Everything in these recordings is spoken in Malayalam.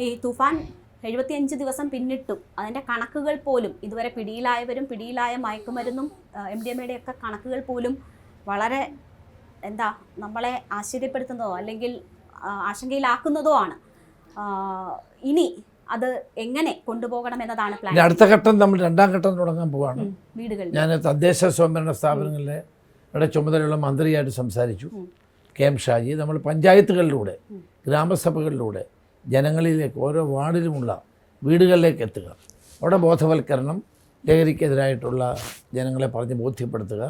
ഈ തൂഫാൻ 75 ദിവസം പിന്നിട്ടു. അതിൻ്റെ കണക്കുകൾ പോലും ഇതുവരെ പിടിയിലായവരും പിടിയിലായ മയക്കുമരുന്നും MDMA ഒക്കെ കണക്കുകൾ പോലും വളരെ നമ്മളെ ആശ്ചര്യപ്പെടുത്തുന്നതോ അല്ലെങ്കിൽ ആശങ്കയിലാക്കുന്നതോ ആണ്. ഇനി അത് എങ്ങനെ കൊണ്ടുപോകണം എന്നതാണ് പ്ലാൻ. അടുത്ത ഘട്ടം നമ്മൾ രണ്ടാം ഘട്ടം തുടങ്ങാൻ പോവാണ്. വീടുകളിൽ ഞാൻ തദ്ദേശ സ്വയംഭരണ സ്ഥാപനങ്ങളുടെ ചുമതലയുള്ള മന്ത്രിയായിട്ട് സംസാരിച്ചു, KM ഷാജി. നമ്മൾ പഞ്ചായത്തുകളിലൂടെ ഗ്രാമസഭകളിലൂടെ ജനങ്ങളിലേക്ക് ഓരോ വാർഡിലുമുള്ള വീടുകളിലേക്ക് എത്തുക, അവിടെ ബോധവൽക്കരണം, ലഹരിക്കെതിരായിട്ടുള്ള ജനങ്ങളെ പറഞ്ഞ് ബോധ്യപ്പെടുത്തുക,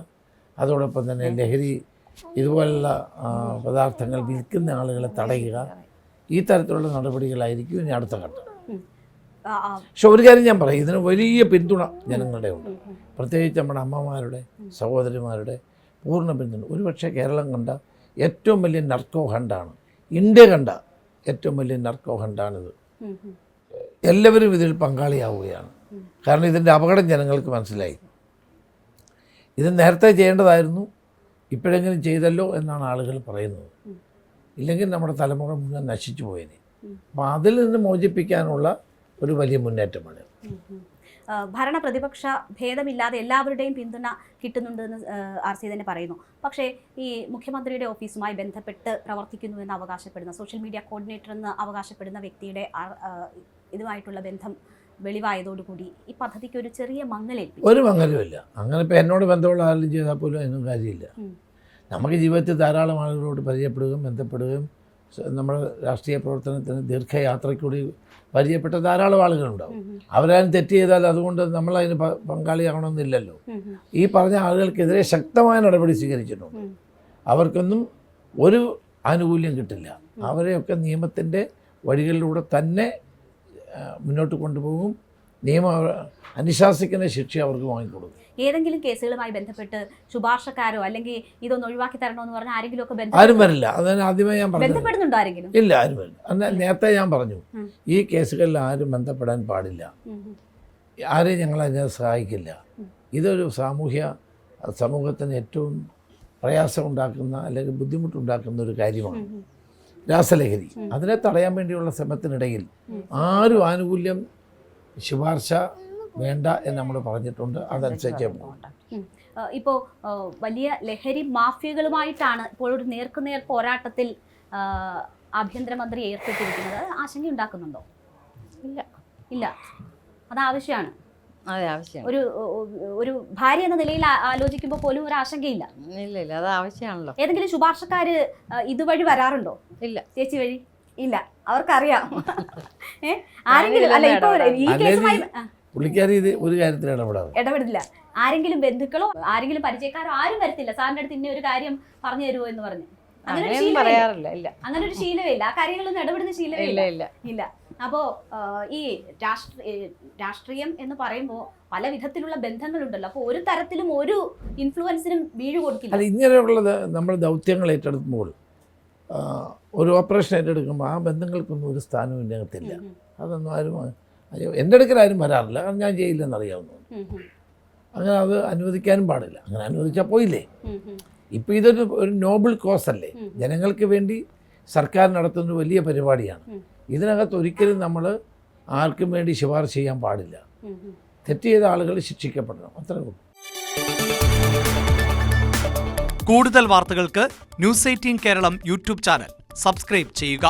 അതോടൊപ്പം തന്നെ ലഹരി ഇതുപോലുള്ള പദാർത്ഥങ്ങൾ വിൽക്കുന്ന ആളുകളെ തടയുക. ഈ തരത്തിലുള്ള നടപടികളായിരിക്കും ഇനി അടുത്ത ഘട്ടം. പക്ഷെ ഒരു കാര്യം ഞാൻ പറയും, ഇതിന് വലിയ പിന്തുണ ജനങ്ങളുടെ ഉണ്ട്, പ്രത്യേകിച്ച് നമ്മുടെ അമ്മമാരുടെ സഹോദരിമാരുടെ പൂർണ്ണ പിന്തുണ. ഒരുപക്ഷെ കേരളം കണ്ട ഏറ്റവും വലിയ നർക്കോ ഹണ്ടാണ്, ഇന്ത്യ കണ്ട ഏറ്റവും വലിയ നർക്കോ ഹണ്ടാണിത്. എല്ലാവരും ഇതിൽ പങ്കാളിയാവുകയാണ്. കാരണം ഇതിൻ്റെ അപകടം ജനങ്ങൾക്ക് മനസ്സിലായി. ഇത് നേരത്തെ ചെയ്യേണ്ടതായിരുന്നു, ഇപ്പോഴെങ്കിലും ചെയ്തല്ലോ എന്നാണ് ആളുകൾ പറയുന്നത്. ഇല്ലെങ്കിൽ നമ്മുടെ തലമുറ മുഴുവൻ നശിച്ചു പോയതിന്. അപ്പോൾ അതിൽ നിന്ന് മോചിപ്പിക്കാനുള്ള ഒരു വലിയ മുന്നേറ്റമാണ്. ഭരണ പ്രതിപക്ഷ ഭേദമില്ലാതെ എല്ലാവരുടെയും പിന്തുണ കിട്ടുന്നുണ്ടെന്ന് RC തന്നെ പറയുന്നു. പക്ഷേ ഈ മുഖ്യമന്ത്രിയുടെ ഓഫീസുമായി ബന്ധപ്പെട്ട് പ്രവർത്തിക്കുന്നുവെന്ന് അവകാശപ്പെടുന്ന, സോഷ്യൽ മീഡിയ കോർഡിനേറ്റർ എന്ന് അവകാശപ്പെടുന്ന വ്യക്തിയുടെ ഇതുമായിട്ടുള്ള ബന്ധം വെളിവായതോടുകൂടി ഈ പദ്ധതിക്ക് ഒരു ചെറിയ മങ്ങലേൽപ്പിച്ചു. ഒരു മങ്ങലുമില്ല. അങ്ങനെ ഇപ്പോൾ എന്നോട് ബന്ധമുള്ള ആരും ചെയ്താൽ പോലും അതിനും കാര്യമില്ല. നമുക്ക് ജീവിതത്തിൽ ധാരാളം ആളുകളോട് പരിചയപ്പെടുകയും ബന്ധപ്പെടുകയും നമ്മുടെ രാഷ്ട്രീയ പ്രവർത്തനത്തിന് ദീർഘയാത്രയ്ക്കൂടി പരിചയപ്പെട്ട ധാരാളം ആളുകളുണ്ടാവും. അവരാരും തെറ്റ് ചെയ്താൽ അതുകൊണ്ട് നമ്മളതിന് പങ്കാളിയാകണമെന്നില്ലല്ലോ. ഈ പറഞ്ഞ ആളുകൾക്കെതിരെ ശക്തമായ നടപടി സ്വീകരിച്ചിട്ടുണ്ട്. അവർക്കൊന്നും ഒരു ആനുകൂല്യം കിട്ടില്ല. അവരെയൊക്കെ നിയമത്തിൻ്റെ വഴികളിലൂടെ തന്നെ മുന്നോട്ട് കൊണ്ടുപോകും. നിയമം അനുശാസിക്കുന്ന ശിക്ഷ അവർക്ക് വാങ്ങിക്കൊടുക്കും. ഏതെങ്കിലും കേസുകളുമായി ബന്ധപ്പെട്ട് ശുപാർശക്കാരോ അല്ലെങ്കിൽ ഇതൊന്ന് ഒഴിവാക്കി തരണമെന്ന് പറഞ്ഞാൽ ആരെങ്കിലും ഒക്കെ ആരും വരില്ല. അതിന് ആദ്യമേ ഞാൻ പറഞ്ഞു, ബന്ധപ്പെടുന്നുണ്ടോ ആരെങ്കിലും? ഇല്ല, ആരും വരില്ല. എന്നാൽ നേരത്തെ ഞാൻ പറഞ്ഞു, ഈ കേസുകളിൽ ആരും ബന്ധപ്പെടാൻ പാടില്ല, ആരെയും ഞങ്ങൾ അതിനെ സഹായിക്കില്ല. ഇതൊരു സമൂഹത്തിന് ഏറ്റവും പ്രയാസമുണ്ടാക്കുന്ന അല്ലെങ്കിൽ ബുദ്ധിമുട്ടുണ്ടാക്കുന്ന ഒരു കാര്യമാണ് രാസലഹരി. അതിനെ തടയാൻ വേണ്ടിയുള്ള ശ്രമത്തിനിടയിൽ ആരും ആനുകൂല്യം ശുപാർശ വേണ്ട എന്ന് നമ്മൾ പറഞ്ഞിട്ടുണ്ട്. അതനുസരിച്ച് ഇപ്പോൾ വലിയ ലഹരി മാഫിയകളുമായിട്ടാണ് ഇപ്പോൾ ഒരു നേർക്കുനേർ പോരാട്ടത്തിൽ ആഭ്യന്തരമന്ത്രി ഏർപ്പെട്ടിരിക്കുന്നത്. ആശങ്കയുണ്ടാക്കുന്നുണ്ടോ? ഇല്ല, അത് ആവശ്യമാണ്. ഒരു ഭാര്യ എന്ന നിലയിൽ ആലോചിക്കുമ്പോൾ പോലും ഒരു ആശങ്കയില്ല. ഇല്ല, അത് ആവശ്യമാണല്ലോ. ഏതെങ്കിലും ശുപാർശക്കാര് ഇതുവഴി വരാറുണ്ടോ? ഇല്ല. ചേച്ചി വഴി ഇല്ല, അവർക്കറിയാം. ആരെങ്കിലും അല്ല, ഇപ്പൊ ഈ കേസുമായി പുള്ളിക്കാരി ഇത് ഒരു കാര്യത്തിൽ ഇടപെടില്ല. ആരെങ്കിലും ബന്ധുക്കളോ ആരെങ്കിലും പരിചയക്കാരോ ആരും വരത്തില്ല സാറിന്റെ അടുത്ത് ഇന്ന ഒരു കാര്യം പറഞ്ഞു തരുമോ എന്ന് പറഞ്ഞ്. അങ്ങനെ ഒരു ശീലമേ ഇല്ല. ആ കാര്യങ്ങളൊന്നും ഇടപെടുന്ന ശീലമേ ഇല്ല. അപ്പോ ഈ രാഷ്ട്രീയം എന്ന് പറയുമ്പോൾ പല വിധത്തിലുള്ള ബന്ധങ്ങളുണ്ടല്ലോ. അപ്പോൾ ഒരു തരത്തിലും ഒരു ഇൻഫ്ലുവൻസിനും വീഴ് കൊടുക്കില്ല. ഇങ്ങനെയുള്ളത് നമ്മൾ ദൗത്യങ്ങൾ ഏറ്റെടുക്കുമ്പോൾ, ഒരു ഓപ്പറേഷൻ ഏറ്റെടുക്കുമ്പോൾ ആ ബന്ധങ്ങൾക്കൊന്നും ഒരു സ്ഥാനവും ഇതിനകത്തില്ല. അതൊന്നും ആരും എൻ്റെ അടുക്കൽ ആരും വരാറില്ല. കാരണം ഞാൻ ചെയ്യില്ലെന്നറിയാവുന്നു. അങ്ങനെ അത് അനുവദിക്കാനും പാടില്ല. അങ്ങനെ അനുവദിച്ചാൽ പോയില്ലേ. ഇപ്പോൾ ഇതൊരു നോബിൾ കോസ് അല്ലേ, ജനങ്ങൾക്ക് വേണ്ടി സർക്കാർ നടത്തുന്ന വലിയ പരിപാടിയാണ്. ഇതിനകത്ത് ഒരിക്കലും നമ്മൾ ആർക്കും വേണ്ടി ശുപാർശ ചെയ്യാൻ പാടില്ല. തെറ്റ് ചെയ്ത ആളുകൾ ശിക്ഷിക്കപ്പെടണം, അത്രേ ഉള്ളൂ. കൂടുതൽ വാർത്തകൾക്ക് News 18 Keralam YouTube channel subscribe ചെയ്യുക.